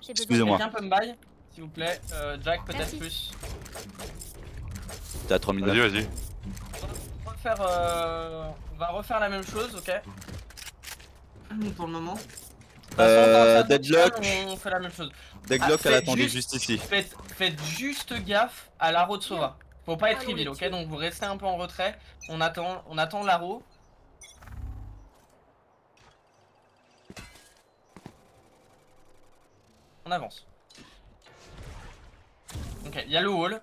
Excusez-moi. Quelqu'un peut me bail, s'il vous plaît. Jack, peut-être Merci. plus. T'es à 3009. Vas-y. On va refaire la même chose, ok? Pour le moment. Deadlock. On fait la même chose. Deadlock, elle faites attendait juste ici. Faites juste gaffe à l'arrow de Sova. Faut pas être Allons, reveal, les ok? tuer. Donc vous restez un peu en retrait. On attend l'arrow. On avance. Ok, il y a le wall.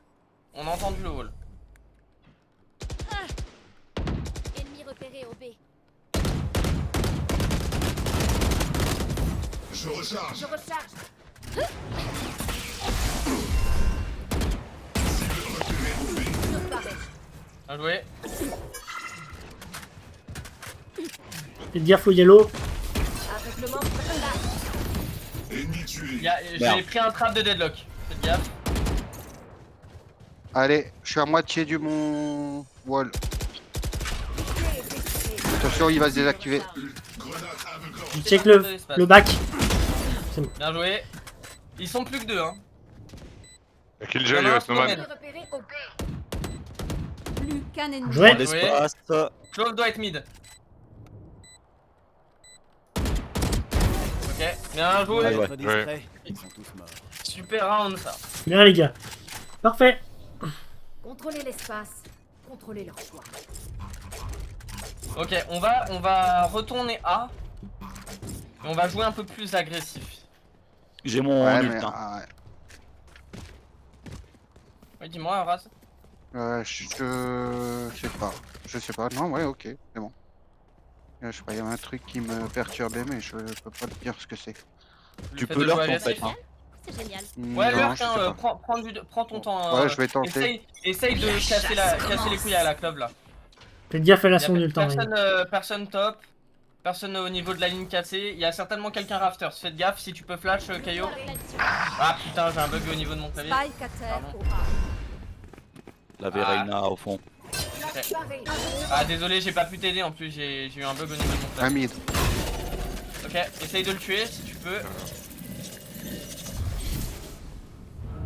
On a entendu le wall. Ennemi repéré au B. Je recharge. Je recharge. Je parais. Bien joué. Faites gaffe au yellow. Aveuglement. Ennemi tué. J'ai Merde. pris un trap de deadlock. Faites gaffe. Allez, je suis à moitié du mon wall. Attention, il va se désactiver. Grenade aveuglante. Je check le back. Bien joué. Ils sont plus que deux, hein. Killjoy, Non, non, Snowman. Ennemi repéré au B. Plus qu'un ennemi. Joué. Prends l'espace. Clove doit être mid. Ok, bien joué. Ouais. Super round ça. Bien les gars. Parfait. Contrôlez l'espace. Contrôlez leur choix. Ok, on va retourner A. Et on va jouer un peu plus agressif. J'ai mon Ouais, ult. mais. Hein. Oui, dis-moi, Raz. Je sais pas. Je sais pas. Non, ouais, ok, c'est bon. Je sais pas, il y avait un truc qui me perturbait, mais je peux pas te dire ce que c'est. Le Tu fait peux de leur jouer en fait. agressif. Hein. C'est génial. Ouais, Non, lurk, je sais hein, pas. prends ton temps. Ouais, je vais tenter. Essaye de casser les couilles à la club là. Faites gaffe à la Y a son ult. personne top. Personne au niveau de la ligne cassée. Il y a certainement quelqu'un rafters. Faites gaffe si tu peux flash, Kaio. Ah putain, j'ai un bug au niveau de mon clavier. Spike à terre Pardon. au A. La Verena au fond. Barré. Ah désolé, j'ai pas pu t'aider en plus, j'ai eu un bug au niveau de mon Un clavier. mid. Ok, essaye de le tuer si tu peux.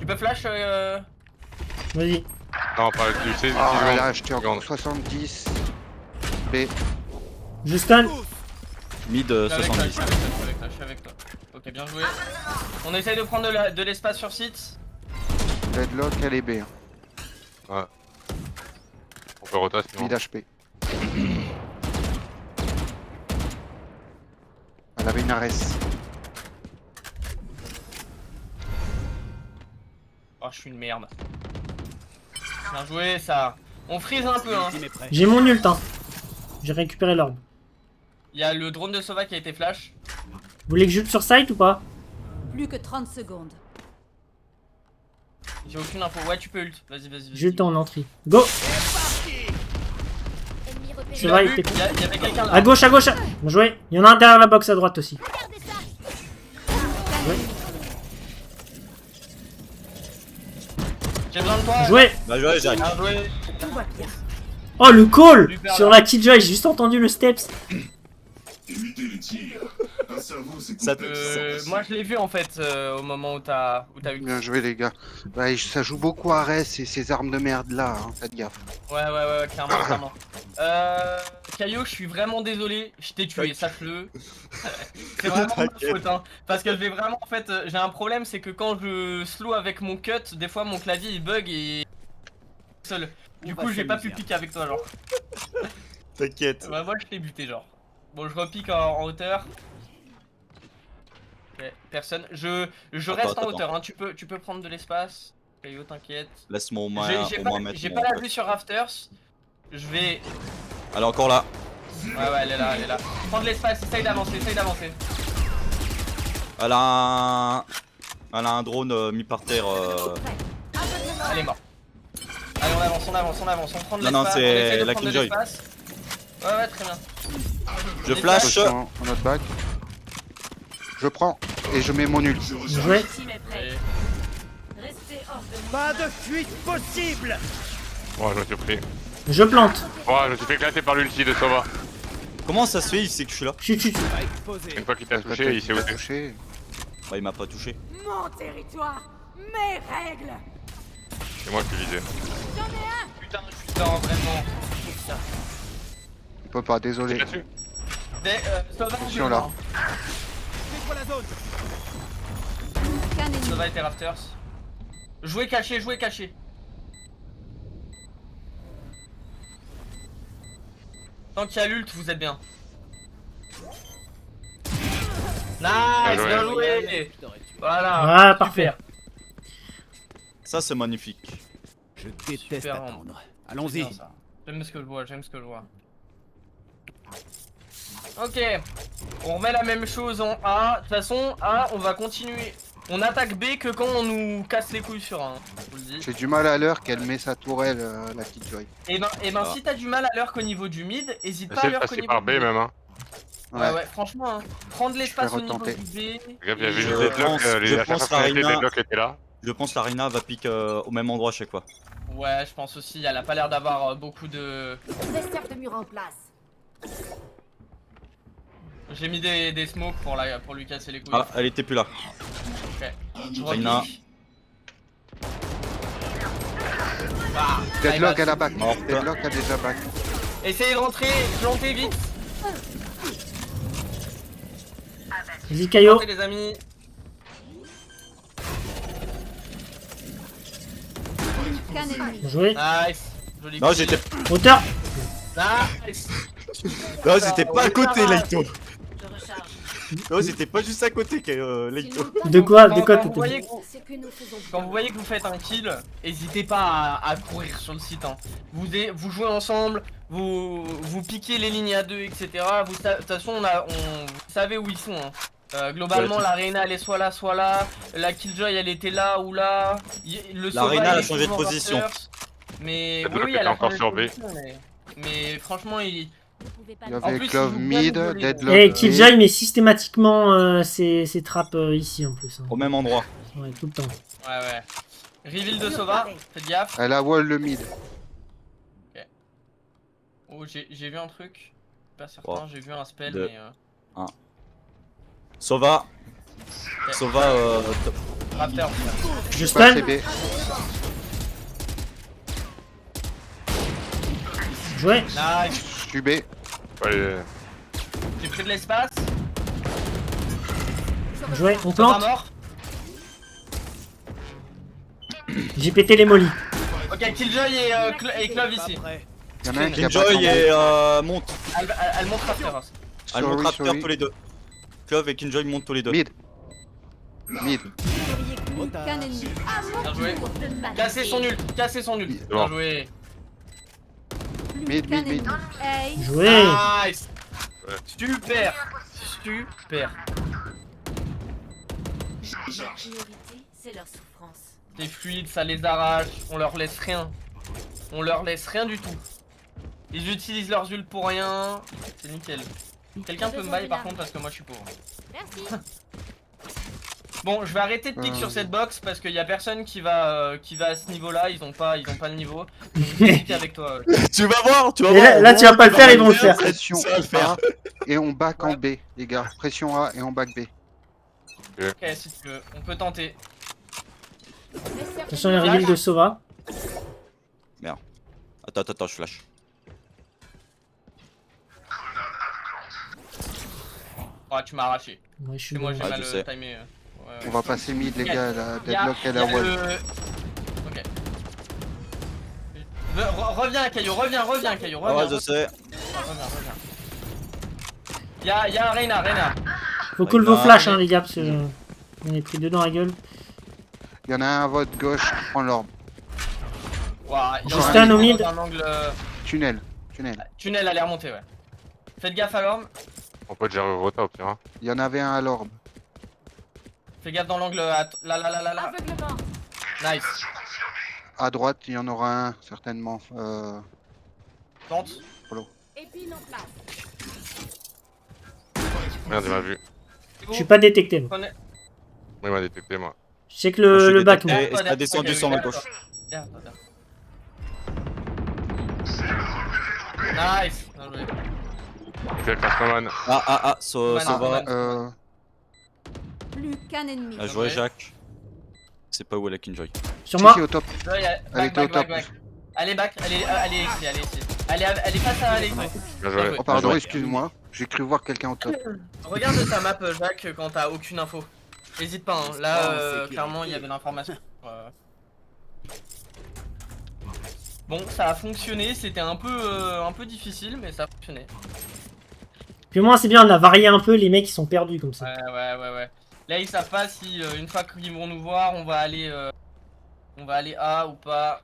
Tu peux flash Vas-y. Non, pas tu sais. Ah, là, j'étais secondes. encore 70. B. Je stun. Mid Je suis avec toi, 70. je suis avec toi. Ok, bien joué. On essaye de prendre de l'espace sur site. Deadlock, elle est B. Hein. Ouais. On peut rotasser sinon. Mid HP. Elle avait une Ares. Oh, je suis une merde. Bien joué ça. On freeze un peu hein. J'ai mon ult. Hein. J'ai récupéré l'orbe. Il y a le drone de Sova qui a été flash. Vous voulez que je ult sur site ou pas? Plus que 30 secondes. J'ai aucune info. Ouais, tu peux ult. Vas-y. Je ult en entrée. Go. Ennemi repéré. C'est Tu vrai, l'as vu il était- Il y avait quelqu'un là. À gauche, à gauche. Bien joué. Il y en a un derrière la box à droite aussi. Regardez ça. J'ai besoin de toi. Joué. Bah ouais, j'arrive. Bien joué. Tout va bien. Oh le call Super sur là. la Killjoy. J'ai juste entendu le steps. Évitez les tirs. Un cerveau, c'est Ça- complexe. Moi je l'ai vu en fait au moment où t'as eu. Bien joué, les gars. Ouais, ça joue beaucoup Ares et ces armes de merde là. Hein. Faites gaffe. Ouais, clairement. Caillou, je suis vraiment désolé, je t'ai tué, sache-le. C'est vraiment ma faute, hein. Parce que je vais vraiment, en fait, j'ai un problème, c'est que quand je slow avec mon cut, des fois mon clavier il bug et. Seul. Du coup, j'ai pas pu piquer avec toi, genre. T'inquiète. Bah, moi je t'ai buté, genre. Bon, je repique en hauteur. Ok, personne. Je reste en attends. hauteur, hein. Tu peux prendre de l'espace. Caillou, t'inquiète. Laisse-moi au moins mettre. J'ai mon pas la pote. vue sur Rafters. Je vais. Elle est encore là. Ouais, elle est là. Prends de l'espace, essaye d'avancer. Elle a un drone mis par terre. Elle est morte. Allez, on avance. On prend de l'espace. Non, on c'est essaye de la prendre de Killjoy. l'espace. Ouais, très bien. Je flash. Attention, on notre back. Je prends et je mets mon ult. Bien joué. Allez. Pas de fuite possible. Ouais, je me suis pris. Je plante. Ouais, je me suis fait éclater par l'ulti de Sova. Comment ça se fait? Il sait que je suis là. Chut. Pas exposé. Une fois qu'il t'a Parce que touché, il s'est t'as ôté. touché. Bah, il m'a pas touché. Mon territoire, mes règles. C'est moi qui visais. Putain, je suis dans vraiment. Putain. Il peut pas, désolé. Là-dessus. Attention, là. Fais-toi la zone. Ça va être Rafters. Jouez caché, jouez caché. Tant qu'il y a l'ult, vous êtes bien. Nice, bien joué. Voilà, Ah, parfait. super. Ça, c'est magnifique. Je déteste Super, attendre. C'est Allons-y. bien, ça. J'aime ce que je vois, j'aime ce que je vois. Ok, on remet la même chose en A. De toute façon, A, on va continuer. On attaque B que quand on nous casse les couilles sur A. Je vous le dis. J'ai du mal à l'heure qu'elle met sa tourelle, la petite Joy. Et ben Ah. si t'as du mal à l'heure qu'au niveau du mid, hésite pas à Essaye de l'heure qu'au passer niveau par du B mid. même, hein. Ouais, franchement, hein. Prendre l'espace au niveau retenter. du B. Regarde, il y avait Je une deadlock, pense- je la pense chaque fois qu'on était, Arena- deadlock était là. Je pense l'Arena va pique au même endroit chaque fois. Ouais, je pense aussi, elle a pas l'air d'avoir beaucoup de... Vestiaire de mur en place. J'ai mis des smokes pour lui casser les couilles. Ah, elle était plus là. Ok. Je Arena. repique. Ah, Deadlock, elle elle a back. Mort. Deadlock a déjà back. Essayez de rentrer, plantez vite. Vas-y, Caillot. Plantez les amis. Bien joué. Nice. Joli Non, kill. j'étais Hauteur. Nice. non, j'étais pas à côté, Ouais, Leito. Je recharge. Non, j'étais pas juste à côté, Leito. De quoi Quand vous t'étais voyez que- C'est que nous faisons Quand vous voyez que vous faites un kill, n'hésitez pas à courir sur le site. Hein. Vous jouez ensemble, vous piquez les lignes à deux, etc. De toute façon, vous savez où ils sont. Hein. Globalement, Ouais, l'Arena elle est soit là, la Killjoy elle était là ou là. Le Sova, L'Arena, elle a il est changé de toujours position. Raptors. Mais Deadlock oui, elle était a encore changé sur de B. position, mais franchement, il... Il y En avait plus, Clove il joue bien mid, isolé, Deadlock. Eh, B. Killjoy met systématiquement ses trappes ici en plus. hein. Au même endroit. Ouais, tout le temps. Ouais. Reveal de Sova, faites gaffe. Elle a wall le mid. Oh, j'ai vu un truc. Pas certain, Oh. j'ai vu un spell, Deux. mais... Sova. Sova, Raptor. Je Pas stun. CB. Joué. Nice. Je suis B. Allez, J'ai pris de l'espace. Joué. On Sova plante. mort. J'ai pété les mollies. Ok, Killjoy et Clove ici. Après. Il y en a un qui a pas Killjoy tombé. et monte. Elle monte Raptor. Elle monte Sorry, Raptor sorry. tous les deux. Clove et Killjoy montent tous les deux. Mid. Mid. Retard. Bien joué. Cassez son ult, cassez son ult. bon. Bien joué. Mid, mid, mid. Joué. Nice. Super. Super. La priorité, c'est leur souffrance. C'est fluide, ça les arrache. On leur laisse rien. On leur laisse rien du tout. Ils utilisent leurs ults pour rien. C'est nickel. Quelqu'un peut me bailler par contre parce que moi je suis pauvre. Merci. Bon, je vais arrêter de pique sur cette box parce qu'il y a personne qui va à ce niveau-là. Ils ont pas le niveau. Donc, je vais piquer avec toi. Tu vas voir, tu vas Et voir. là, tu vas pas le faire, ils vont le faire. Pression Ça va le faire. A et on back en B, les gars. Pression A et on back B. Ok, si tu veux, on peut tenter. Attention, il y a un reveal de Sova. Attends, je flash. Oh, tu m'as arraché. Ouais, je suis C'est moi, bon. j'ai Ouais, mal je sais. timé. On va passer mid, les gars. La Y a- Deadlock, elle y a a wall. Ok. Reviens, Caillou, reviens, Caillou, reviens. Ouais, je sais. Reviens. Y'a Reyna. Faut cool vos flash, hein, les gars, parce que on est pris dedans la gueule. Il y en a un à votre gauche qui prend l'orbe. Ouah, il y en Je a stun un au mid. dans un angle. Tunnel. Tunnel, elle est remontée, ouais. Faites gaffe à l'orbe. on peut gérer Rota au pire. Hein. Il y en avait un à l'orbe. Fais gaffe dans l'angle. Là. Aveuglement. Nice. À droite, il y en aura un, certainement. Tente. Épine en place. Merde, il m'a vu. Je suis pas détecté, moi. Prenez. Moi, il m'a détecté, moi. Je sais que Je suis le back, détecté. moi. Et ça a descendu sur ma gauche. Viens. Nice. Bien joué. Quelqu'un Castaman. Ah, Man, Sova. man. plus qu'un ennemi. Bien joué, Ok. Jacques. C'est pas où elle est Killjoy. Sur Si, moi. si, au top. Joy, Elle était au top. Allez, back, elle est ici, elle est ici. Elle est face à Alex. Bien joué. Oh, pardon, joué. excuse-moi. J'ai cru voir quelqu'un au top. Regarde ta map, Jacques, quand t'as aucune info. Hésite pas, hein. Là, clairement, il y avait l'information. Bon, ça a fonctionné, c'était un peu difficile, mais ça a fonctionné. Puis moi, c'est bien, on a varié un peu, les mecs ils sont perdus comme ça. Ouais. Là, ils savent pas si une fois qu'ils vont nous voir, on va aller A ou pas.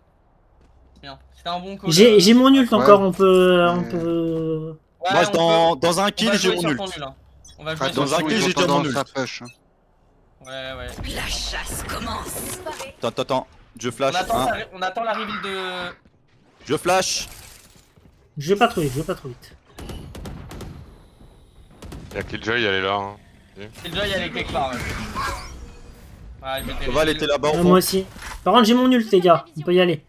Bien, c'était un bon call. J'ai mon ult ouais. encore, on peut. Ouais, Moi, on dans un peut- on kill, va j'ai jouer mon sur ult. ton nul, hein. On va jouer Dans sur un ton kill, nul. j'ai déjà mon ult. Ça push. Hein. Ouais. La chasse commence. Attends. Je flash. Hein. On attend la reveal de. Je flash. Je vais pas trop vite. Y'a Killjoy, elle est là. Hein. Killjoy, elle est quelque part. Ouais, je vais Val était là-bas au Moi fond. aussi. Par contre, j'ai mon ult, les gars. On peut y aller.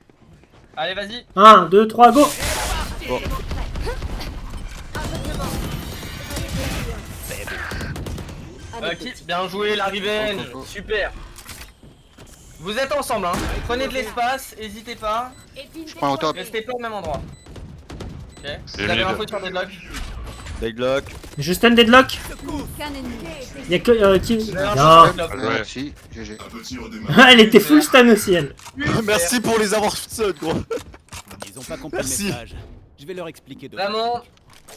Allez, vas-y. 1, 2, 3, go! Bien joué, la revenge. Super. Vous êtes ensemble, hein. Prenez de l'espace, hésitez pas. Je prends au top. Restez pas au même endroit. Ok. C'est Vous avez mid. l'info sur Deadlock. Deadlock. Je stun deadlock. Plus qu'un ennemi. Y'a que. Qui... Vous avez Non. l'info sur Deadlock. Ouais. Merci, GG. Un petit redémarrage. Elle était full stun aussi, elle. Merci pour les avoir stun, gros. Ils ont pas compris Merci. le message. Je vais leur expliquer de Vraiment,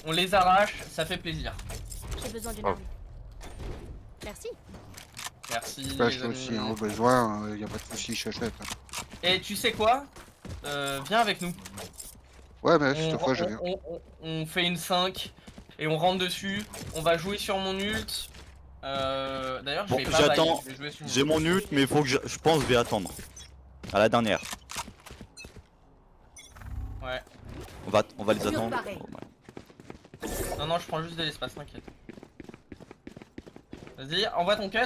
on les arrache, ça fait plaisir. J'ai besoin d'une Oh. arme. Merci. Merci. Flash les amis. aussi, hein, au besoin, y a pas de soucis, j'achète. Et tu sais quoi, viens avec nous. Ouais, mais cette fois, je viens. on fait une 5 et on rentre dessus. On va jouer sur mon ult. D'ailleurs, je Bon, vais pas j'attends. bailler, je vais jouer sur J'ai mon ult, mais il faut que je pense que je vais attendre. À la dernière. Ouais. On va les Sur attendre. pareil. Oh, ouais. Non, je prends juste de l'espace, t'inquiète. Vas-y, envoie ton cut.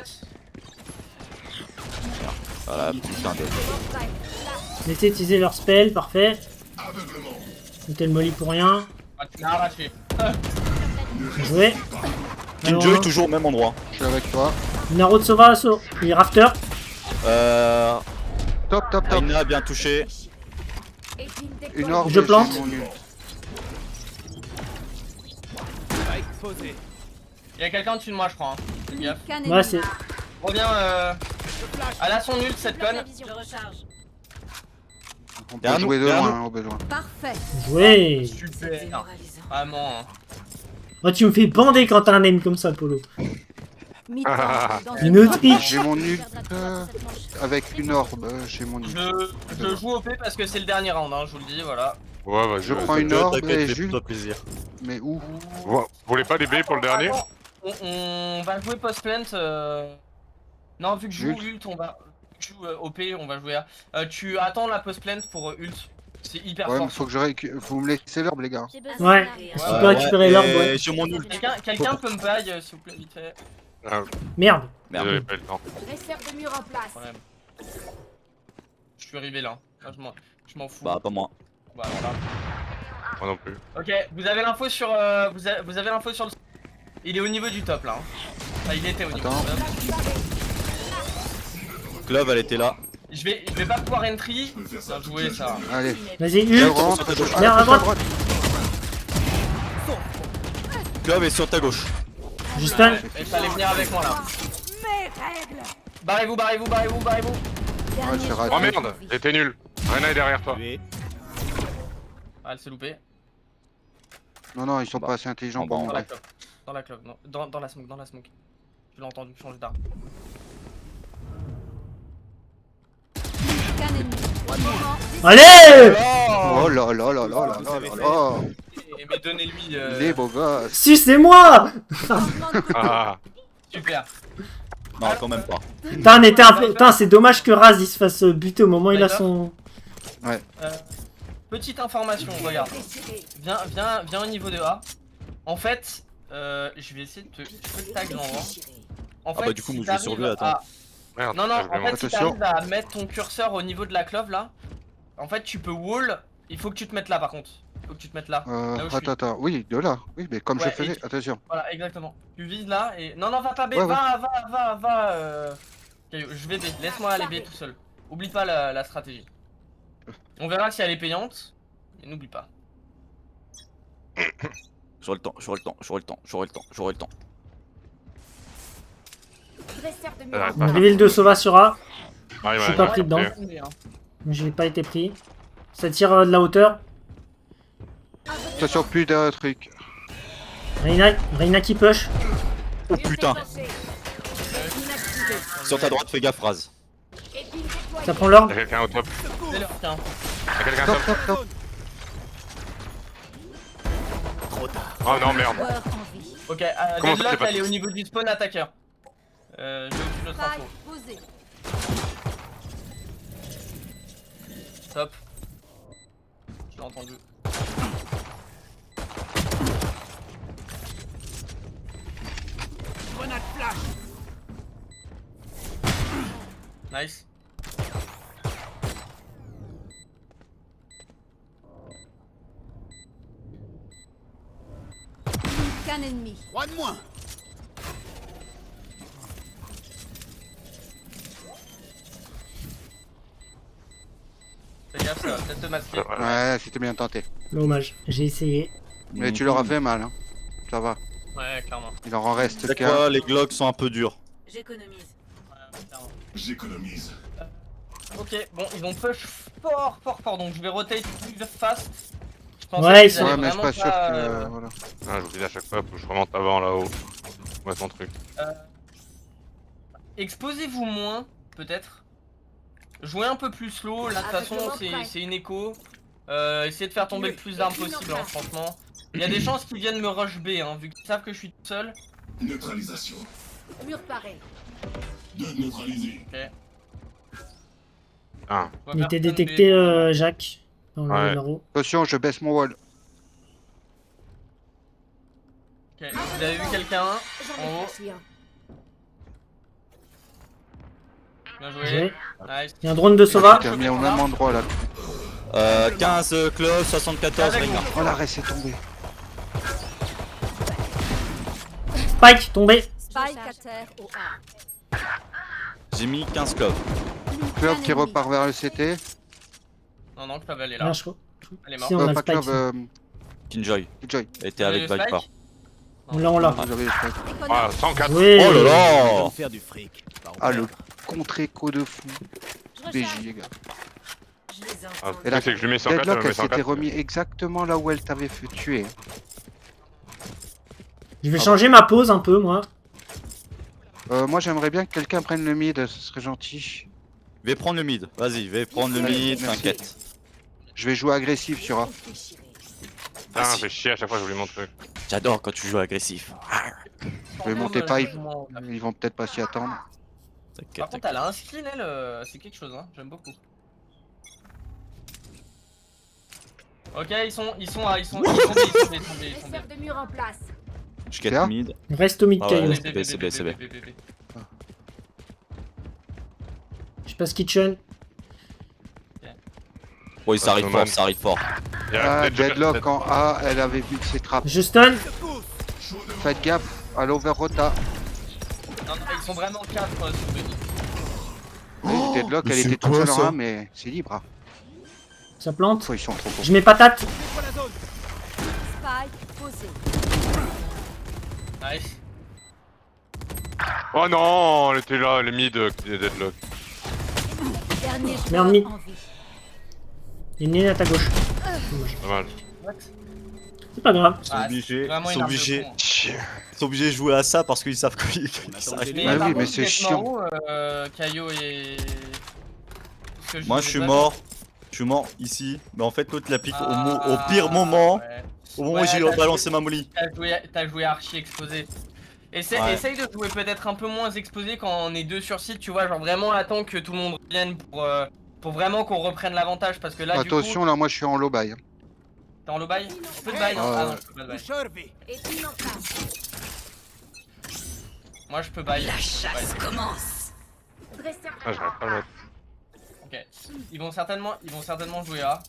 Voilà, putain de. Laissez utiliser leur spell, parfait. Aveuglement. Mettez le molly pour rien. Ah, tu l'as arraché. Bien joué. Killjoy toujours au même endroit. Je suis avec toi. Naro de Sova, il est rafter. Top, top, top. Aina bien touché. Une orbe, Je et plante. j'ai mon ult. Spike posé. Y'a quelqu'un au-dessus de moi, je crois. Hein. Fais Plus gaffe. qu'un ennemi. Ouais, c'est. Reviens, elle a son ult, cette conne. Je recharge. On peut Derrière jouer nous, de derrière loin, hein, au besoin. Parfait. Joué. Super. Vraiment. Hein. Moi, tu me fais bander quand t'as un aim comme ça, Polo. Mi-temps dans Une autriche. J'ai mon ult avec une orbe, j'ai mon ult. Je joue OP parce que c'est le dernier round, hein, je vous le dis, voilà. Ouais, vas-y. Je vas-y. prends une orbe T'inquiète, et fais Jules. toi plaisir. Mais où? Vous voulez pas les B pour le dernier? Attends, on va jouer post-plant. Non, vu que je joue Jules. ult, on va. Je joue OP, on va jouer à. Tu attends la post-plant pour ult. C'est hyper Ouais, mais fort. faut que je vous me laissez l'orbe, les gars. J'ai besoin Ouais. d'un arrière. Tu peux récupérer l'orbe, ouais. Et sur mon ult. Quelqu'un peut me paille, s'il vous plaît, vite fait. Ah, Merde. Merde. désolé, pas le temps. Réserve de mur en place. Problème. Je suis arrivé là. Là, je m'en fous. Bah, pas moi. Bah, voilà. Moi non plus. Ok, vous avez l'info sur. Vous avez l'info sur le. Il est au niveau du top là. Hein. Enfin, il était au niveau Attends. du top. Clove, elle était là. Je vais pas pouvoir entry. peux faire ça Bien joué ça. Allez, Vas-y, je ult. rentre. Merde, à droite. Clove est sur ta gauche. Je stun. Et fallait venir avec moi là. Barrez-vous. Ouais, c'est raté. Oh merde, j'étais nul. Rena est derrière toi. Tué. Ah, elle s'est loupée. Non, non, ils sont Bah. pas assez intelligents pour Bon, Dans moi. la cloque. Dans la cloque. Non. Dans la smoke. Dans la smoke. Tu l'as entendu changer d'arme. Plus qu'un ennemi. Allez! Oh là là là là là là là là. Mais donnez-lui. Les beaux gosses. Sucez-moi! Ah, Super. Non, quand même pas. Putain, on était un peu. Putain, c'est dommage que Raz il se fasse buter au moment où il a son. Petite information, regarde. Viens au niveau de A. En fait, je vais essayer de te. Je peux te tag l'endroit. En Ah bah, du coup, moi, je vais sur lui, attends. Non, merde. non, Ah, en vraiment. fait, si Attention. t'arrives à mettre ton curseur au niveau de la clove là, en fait, tu peux wall. Il faut que tu te mettes là par contre. Faut que tu te mettes là. Là où je suis. Attends, oui, de là. Oui, mais comme je Ouais, faisais, et attention. Voilà, exactement. Tu vises là et. Non, non, va pas B, Ouais, ouais. va. Caillou, je vais B, laisse-moi aller B tout seul. Oublie pas la stratégie. On verra si elle est payante, mais n'oublie pas. J'aurai le temps. Dresseur de mur Ouais, en pas place. Reveal de Sova sur A. Ouais, Je suis ouais, pas ouais, pris dedans. ok. J'ai pas été pris. Ça tire de la hauteur. Attention, plus d'un truc. Reina qui push. Oh putain. Déclenché. Inactivé. Sur ta droite, fais gaffe, Raz. Épine déployée. Ça prend l'orbe. Y'a quelqu'un au top. C'est leur tiens. Y'a quelqu'un Top, top. top, top. Oh non, merde. Joueur en vie. Ok, Comment ça, Deadlock, c'est pas elle est tout au niveau du spawn attaqueur. J'ai au-dessus de notre Spike info. posé. Top. Je l'ai entendu. Nice. Qu'un ennemi. Fais gaffe, ça va peut-être te masquer. Ouais, c'était bien tenté. Dommage, j'ai essayé. Mais tu leur as fait mal, hein. Ça va. Ouais, clairement. Il en reste C'est qu'un. quoi, les Glocks sont un peu durs. J'économise. Ouais, clairement. J'économise. Ok, bon, ils ont push fort, donc je vais rotate plus fast. Je pensais Ouais, qu'ils ils sont- allaient Ouais, mais je suis vraiment pas sûr que. euh, Voilà. Ah, je vous dis à chaque fois, faut que je remonte avant là-haut. Ouais, ton truc. Exposez-vous moins, peut-être. Jouez un peu plus slow, là de toute Avec façon le mot prêt. c'est une écho. Essayez de faire tomber le plus d'armes possible, hein, franchement. Il y a des chances qu'ils viennent me rush B, hein, vu qu'ils savent que je suis tout seul. Neutralisation. Mur paré. De neutraliser. Ok. Ah, On va Il faire était stun B. détecté, Jacques. Dans le Ouais. numéro. Attention, je baisse mon wall. Ok, vous avez vu quelqu'un J'en en ai haut. flashé un. Bien Joué. joué. Nice. Il y a un drone de Sova. T'es mis au même endroit là. 15 Clove, 74 Avec Reina. moi. Oh, l'arrêt, c'est tombé. Spike tombé. Spike à terre au A. J'ai mis 15 Clove. Club qui repart vers le CT. Non, non, Club elle est Là, là. je crois. Elle est Si, morte. on a le Pas spike. Club, Kinjoy. Joy. Elle était Vous avez avec le Viper. spike On l'a. Vous avez le spike. ah 104. Oui. Oh là là. Faire du fric. Ah, le contre-écho de fou. Je recharge. BJ, les gars. Je les Ah, entends. Et là, c'est que je lui mets 104, elle Deadlock, me met elle s'était 104. remis exactement là où elle t'avait fait tuer. Je vais changer ma pose un peu, moi. Moi, j'aimerais bien que quelqu'un prenne le mid, ce serait gentil. Vais prendre le mid. Vas-y, vais prendre le Ouais, mid, merci. t'inquiète. Je vais jouer agressif sur A. Ah, Vas-y. fait chier à chaque fois, j'oublie mon truc. J'adore quand tu joues agressif. Je vais monter pipe. Ils vont peut-être pas s'y attendre. Par T'inquiète, contre, elle a un skin, elle, c'est quelque chose, hein. J'aime beaucoup. Ok, ils sont B. Dresseur de mur en place. Je C'est quête là mid. Reste au mid Ah Caillou. ouais. c'est B, c'est B. Je passe kitchen. Oui, ça arrive Dommage. fort, ça arrive fort. Il y a Ah, peut-être Joker, Deadlock peut-être. en A, elle avait vu que ses trappes. Je stun. Faites gaffe à l'overrota. Non, non, ils sont vraiment 4 sur le nid. Oui, Deadlock, mais elle c'est était toute quoi, seule en ça A, mais c'est libre. Hein. Ça plante. Oh, ils sont trop beaux. Je mets patate. Spike posé. Nice. Oh non, elle était là, elle est mid, Deadlock. Dernier Merde, joueur mid. en vie. Il y a une à ta gauche. Dommage. What? C'est pas grave. Ils sont Ah, obligés, vraiment ils une sont arme de obligés, con. ils sont obligés de jouer à ça parce qu'ils savent que ça arrive. Mais Ah par oui, mais contre, c'est vous êtes chiant. mort où, Caillou et... Parce que Moi vous je ai suis pas mort. Je suis mort ici. Mais en fait l'autre l'applique au, au Ah, pire moment. ouais. Au moment où Ouais, j'ai t'as balancé ma molly. T'as joué archi exposé. Ouais. Essaye de jouer peut-être un peu moins exposé quand on est deux sur site, tu vois, genre vraiment attends que tout le monde revienne pour vraiment qu'on reprenne l'avantage parce que là Attention, là, moi, je suis en low buy. du coup, t'es en low buy. Je peux te buy, non? Ah, Ah non, je peux pas te buy. Épine en place. Moi je peux buy. La chasse commence. Dresseur Ah, de j'arrive pas à le mettre. Ok. Ils vont certainement jouer A.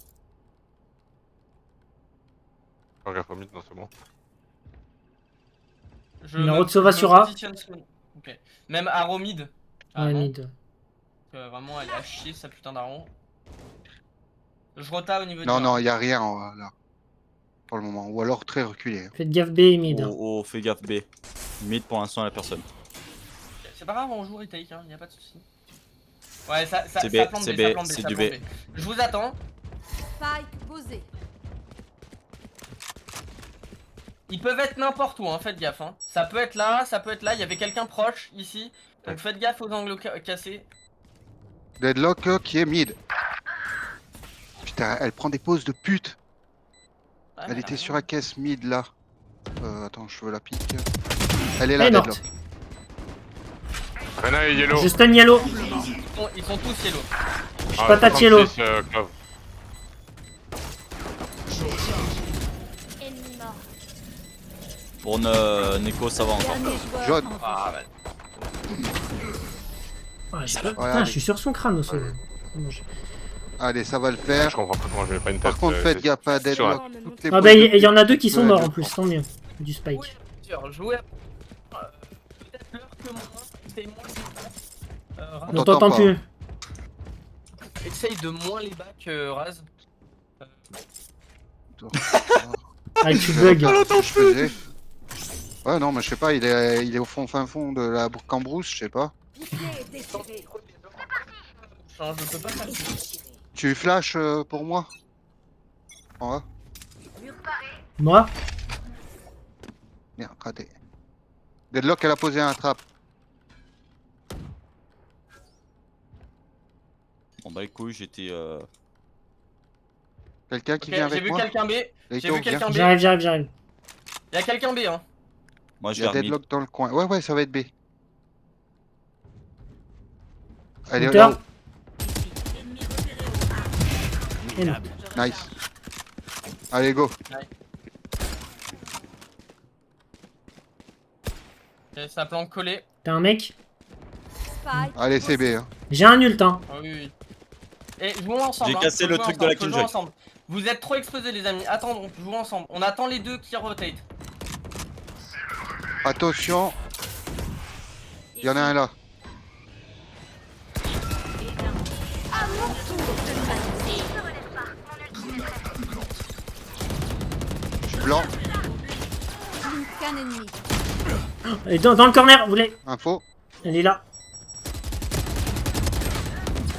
Faire gaffe au mid, non, c'est bon. Numéro de Sova sur A. Ok. Même Arrow mid. Ah, Ouais, non. mid. Vraiment, elle est à chier sa putain d'Arrow. Je rota au niveau Non, du non, A. il y a rien là. Pour le moment. Ou alors très reculé. Faites gaffe B et mid. Oh, oh, fais gaffe B. Mid pour l'instant, la personne. C'est pas grave, on joue retake, hein, y a pas de soucis. Ouais, ça C'est B, plante c'est B, ça B, plante c'est ça du plante B. Je vous attends. Spike posé. Ils peuvent être n'importe où, hein, faites gaffe. Hein. Ça peut être là, ça peut être là. Il y avait quelqu'un proche ici. Donc faites gaffe aux angles cassés. Deadlock qui est mid. Putain, elle prend des pauses de pute. Ah, Elle mais était là, sur la caisse mid là. Attends, je veux la pique. Elle est là, Elle est morte. Deadlock. Rena et Yellow. Je stun yellow. Ils sont tous yellow. Je suis patate yellow. Clove. Ennemi mort. Pour Neko, ça va encore. Dernier joueur Jaune. en Ah, vie. ouais. Ouais, j'ai pas... Putain, allez. je suis sur son crâne au sol. Bon, Allez, ça va le faire. Je comprends pas comment je mets pas une tête. Par contre, faites gaffe à sur la- Deadlock. Toutes les Ah pauses bah de il y en a pute deux qui que sont elle morts en prend. plus, tant mieux. Du Oui, spike. bien sûr, jouer. Peut-être l'heure que moi. C'est moins. On On t'entend t'entend pas. plus. Essaye de moins les bacs, Raz. Ah, tu Je vais bugs. refaire ce que je faisais. Ouais, non, mais je sais pas, il est au fin fond de la cambrousse, je sais pas. Piqué et déchiré. Je peux pas faire ça. Tu flash pour moi? En A? Moi? Merde, raté. Deadlock, elle a posé un trap. Bon bah les couilles, j'étais... Quelqu'un qui Ok, vient j'ai avec vu moi? quelqu'un B. J'ai Leito, vu viens. quelqu'un B. J'arrive. Y'a quelqu'un B, hein. Moi Il je y a vais mid. Deadlock dans le coin. Ouais, ça va être B. Elle est Counter. là-haut. Et non. Nice. Allez, go. Ok, ça plante collé. T'as un mec? Spike Allez, c'est B. Hein. J'ai un ult, hein. Ah oui. Et jouons ensemble. J'ai hein. cassé Faut le jouer truc ensemble, de la faut jouer Killjoy. ensemble. Vous êtes trop exposés, les amis. Attendons, jouons ensemble. On attend les deux qui rotate. Attention. Il y en a un là. Je suis blanc. qu'un ennemi. Elle est dans le corner, vous voulez? Info. Elle est là.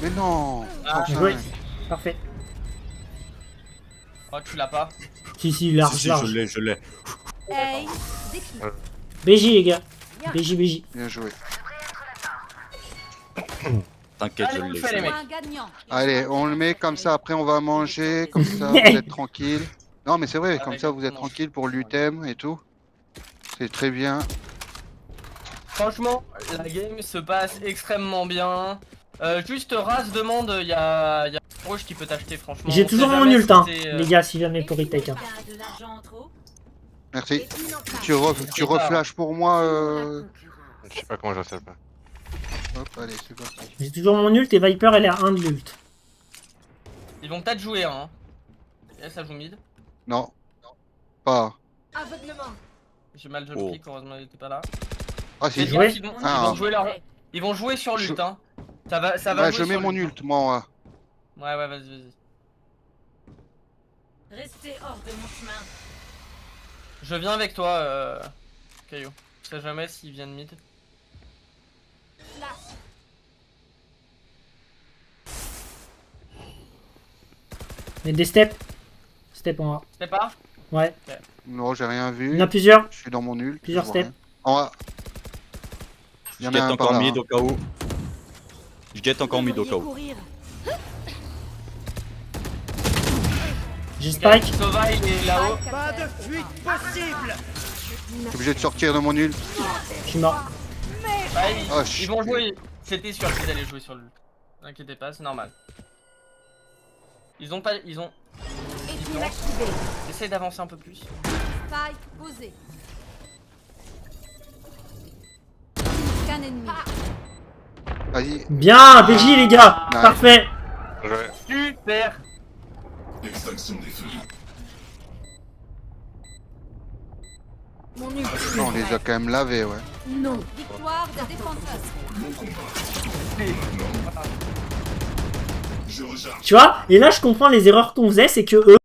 Mais non. Ah, Enfin. joué. Parfait. Oh, tu l'as pas. Si, large, Si, large. je l'ai. Hey, déclic. BJ, les gars. BJ. Bien joué. T'inquiète, Allez, je on le l'ai. fait, les mecs. Point gagnant. Allez, on le met comme ça. Après, on va manger. Comme ça, vous êtes tranquille. Non, mais c'est vrai. Comme ça, vous êtes tranquille pour l'UTM et tout. C'est très bien. Franchement, la game se passe extrêmement bien. Juste Raz demande, il y a Roche qui peut t'acheter, franchement. J'ai On toujours sait mon jamais ult, si hein. c'est, Les gars, si jamais pour retake. Hein. De l'argent en trop. Merci. Et une en face. Tu reflashes pour moi. Je sais pas comment je sais pas. Hop, allez, c'est parti. J'ai toujours mon ult et Viper, elle est à 1 de l'ult. Ils vont peut-être jouer, hein. Et ça joue mid. Non. Pas. Aveuglement. J'ai mal de Oh. clic, heureusement il était pas là. Ah, si. Faites joué. gaffe, Ah. ils vont jouer sur l'ult, Je- hein. Ça va Ouais, jouer je mets sur mon l'ult. ult, moi. Ouais, vas-y. Restez hors de mon chemin. Je viens avec toi, Caillou. Je sais jamais s'ils viennent mid. Mais des steps. Step en A. C'est pas? Ouais. Non, j'ai rien vu. Il y en a plusieurs. Je suis dans mon ult. Plusieurs je vois steps. rien. En A. Il y Je en a guette un par encore là. mid hein. au cas où. Je guette encore mid au cas où. Courir. J'ai spike. Sova il est là-haut. Pas de Je suis obligé de sortir de mon ult. Je suis mort. Bah, Oh, ils vont jouer. C'était sûr qu'ils allaient jouer sur l'ult. T'inquiétez pas, c'est normal. Ils ont pas. Ils ont. Épine activée. Essaye d'avancer un peu plus. Spike posé. Qu'un ennemi. Vas-y. Bien, BJ, les gars. Nice. Parfait. Ouais. Super. Extraction des feux. Mon ultime On les a quand même lavés, ouais. Non. Victoire des défenseurs. Je recharge. Tu vois? Et là, je comprends les erreurs qu'on faisait, c'est que eux,